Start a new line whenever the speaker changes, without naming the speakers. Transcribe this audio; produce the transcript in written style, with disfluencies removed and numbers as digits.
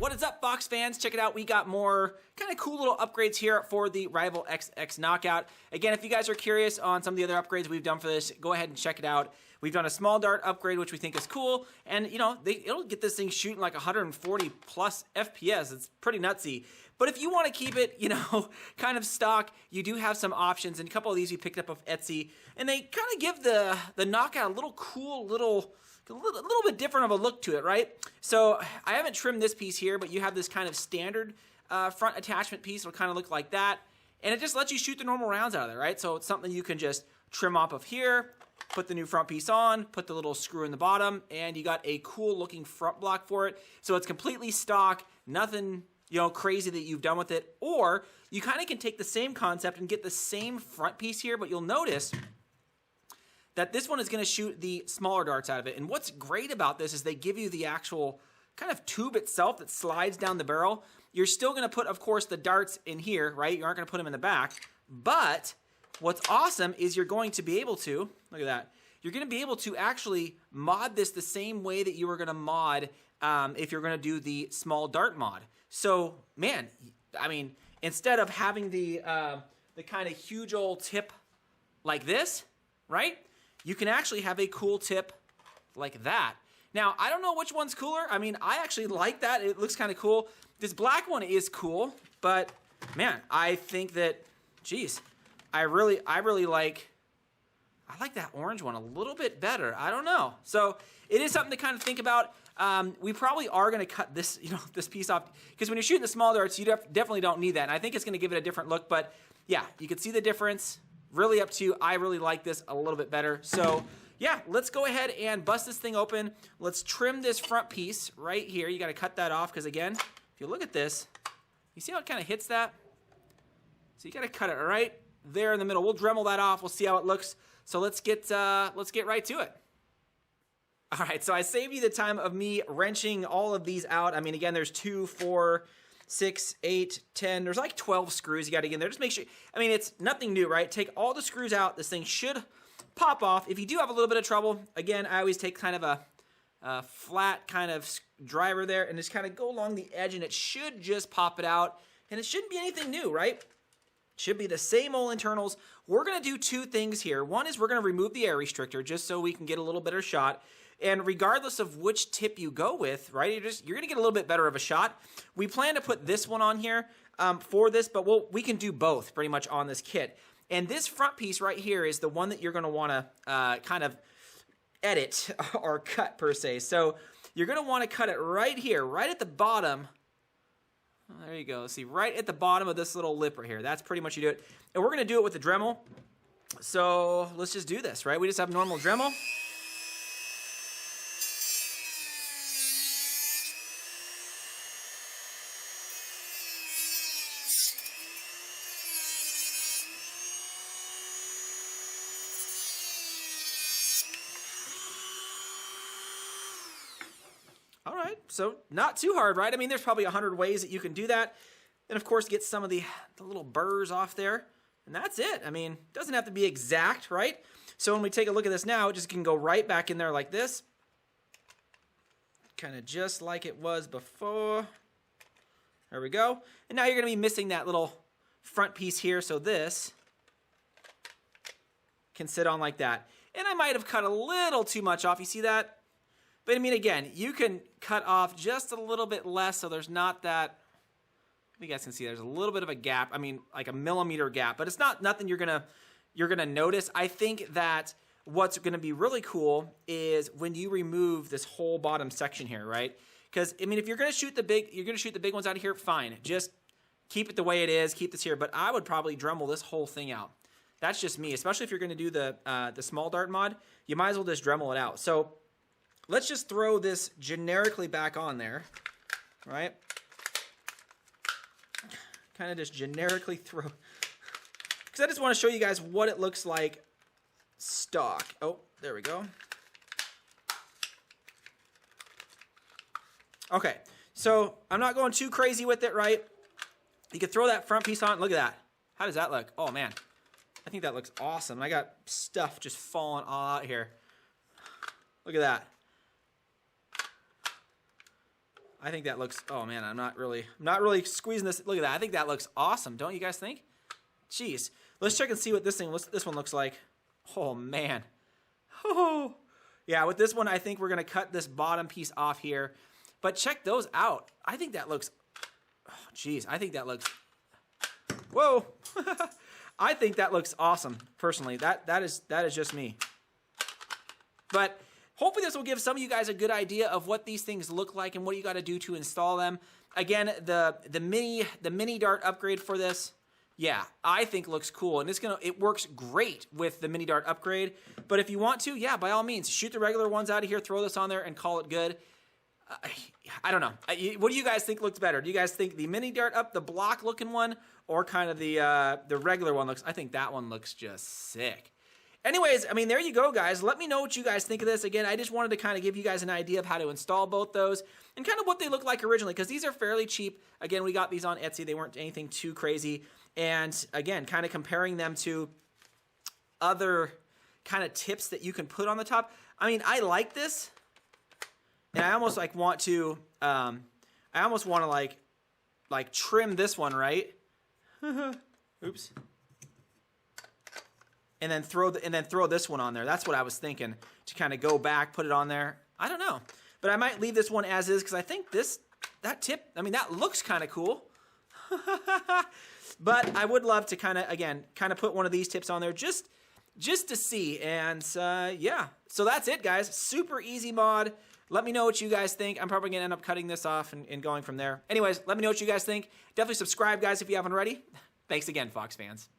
What is up, Fox fans? Check it out. We got more kind of cool little upgrades here for the Rival XX Knockout. Again, if you guys are curious on some of the other upgrades we've done for this, go ahead and check it out. We've done a small dart upgrade, which we think is cool. And, you know, it'll get this thing shooting like 140 plus FPS. It's pretty nutsy. But if you want to keep it, you know, kind of stock, you do have some options. And a couple of these we picked up off Etsy. And they kind of give the Knockout a little cool, a little bit different of a look to it, right? So I haven't trimmed this piece here, but you have this kind of standard front attachment piece. It'll kind of look like that. And it just lets you shoot the normal rounds out of there, right? So it's something you can just trim off of here, put the new front piece on, put the little screw in the bottom, and you got a cool looking front block for it. So it's completely stock, nothing, you know, crazy that you've done with it. Or you kind of can take the same concept and get the same front piece here, but you'll notice that this one is going to shoot the smaller darts out of it. And what's great about this is they give you the actual kind of tube itself that slides down the barrel. You're still going to put, of course, the darts in here, right? You aren't going to put them in the back. But what's awesome is you're going to be able to, look at that, you're going to be able to actually mod this the same way that you were going to mod if you're going to do the small dart mod. So, man, I mean, instead of having the kind of huge old tip like this, right? You can actually have a cool tip like that. Now, I don't know which one's cooler. I mean, I actually like that. It looks kind of cool. This black one is cool, but man, I think that, geez, I really like that orange one a little bit better. I don't know. So it is something to kind of think about. We probably are going to cut this, you know, this piece off, because when you're shooting the small darts, you definitely don't need that. And I think it's going to give it a different look. But yeah, you can see the difference. Really up to you. I really like this a little bit better. So yeah, let's go ahead and bust this thing open. Let's trim this front piece right here. You got to cut that off because, again, if you look at this, you see how it kind of hits that? So you got to cut it right there in the middle. We'll Dremel that off. We'll see how it looks. So let's get right to it. All right, so I saved you the time of me wrenching all of these out. I mean, again, there's 2, 4, 6, 8, 10. There's like 12 screws you got to get in there. Just make sure. I mean, it's nothing new, right? Take all the screws out. This thing should pop off. If you do have a little bit of trouble, again, I always take kind of a flat kind of driver there and just kind of go along the edge, and it should just pop it out. And it shouldn't be anything new, right? Should be the same old internals. We're going to do two things here. One is we're going to remove the air restrictor just so we can get a little better shot. And regardless of which tip you go with, right, you're going to get a little bit better of a shot. We plan to put this one on here for this, but we can do both pretty much on this kit. And this front piece right here is the one that you're going to want to kind of edit or cut per se. So you're going to want to cut it right here, right at the bottom. Oh, there you go. See, right at the bottom of this little lip right here. That's pretty much you do it. And we're going to do it with the Dremel. So let's just do this, right? We just have normal Dremel. All right, so not too hard, right? I mean, there's probably 100 ways that you can do that. And of course, get some of the little burrs off there. And that's it. I mean, it doesn't have to be exact, right? So when we take a look at this now, it just can go right back in there like this. Kind of just like it was before. There we go. And now you're going to be missing that little front piece here. So this can sit on like that. And I might have cut a little too much off. You see that? But I mean, again, you can cut off just a little bit less so there's not that, you guys can see there's a little bit of a gap. I mean, like a millimeter gap, but it's not nothing you're gonna notice. I think that what's gonna be really cool is when you remove this whole bottom section here, right? Because I mean, if you're gonna shoot the big ones out of here, fine. Just keep it the way it is, keep this here. But I would probably Dremel this whole thing out. That's just me, especially if you're gonna do the small dart mod. You might as well just Dremel it out. So let's just throw this generically back on there, right? Kind of just generically throw, because I just want to show you guys what it looks like stock. Oh, there we go. Okay, so I'm not going too crazy with it, right? You can throw that front piece on. Look at that. How does that look? Oh, man. I think that looks awesome. I got stuff just falling all out here. Look at that. I think that looks, oh man, I'm not really squeezing this. Look at that. I think that looks awesome. Don't you guys think? Jeez. Let's check and see what this one looks like. Oh man. Oh. Yeah, with this one, I think we're going to cut this bottom piece off here. But check those out. I think that looks, oh jeez, I think that looks, whoa. I think that looks awesome, personally. That is just me. But hopefully this will give some of you guys a good idea of what these things look like and what you got to do to install them. Again, the mini dart upgrade for this, yeah, I think looks cool, and it works great with the mini dart upgrade. But if you want to, yeah, by all means, shoot the regular ones out of here, throw this on there, and call it good. I don't know. What do you guys think looks better? Do you guys think the mini dart up, the block looking one, or kind of the regular one looks? I think that one looks just sick. Anyways, I mean, there you go, guys. Let me know what you guys think of this. Again, I just wanted to kind of give you guys an idea of how to install both those and kind of what they look like originally, because these are fairly cheap. Again, we got these on Etsy. They weren't anything too crazy. And again, kind of comparing them to other kind of tips that you can put on the top. I mean, I like this. And I almost want to like trim this one, right? Oops. And then throw this one on there. That's what I was thinking, to kind of go back, put it on there. I don't know, but I might leave this one as is, because I think that tip, I mean, that looks kind of cool. But I would love to kind of put one of these tips on there just to see. And yeah, so that's it, guys. Super easy mod. Let me know what you guys think. I'm probably going to end up cutting this off and going from there. Anyways, let me know what you guys think. Definitely subscribe, guys, if you haven't already. Thanks again, Fox fans.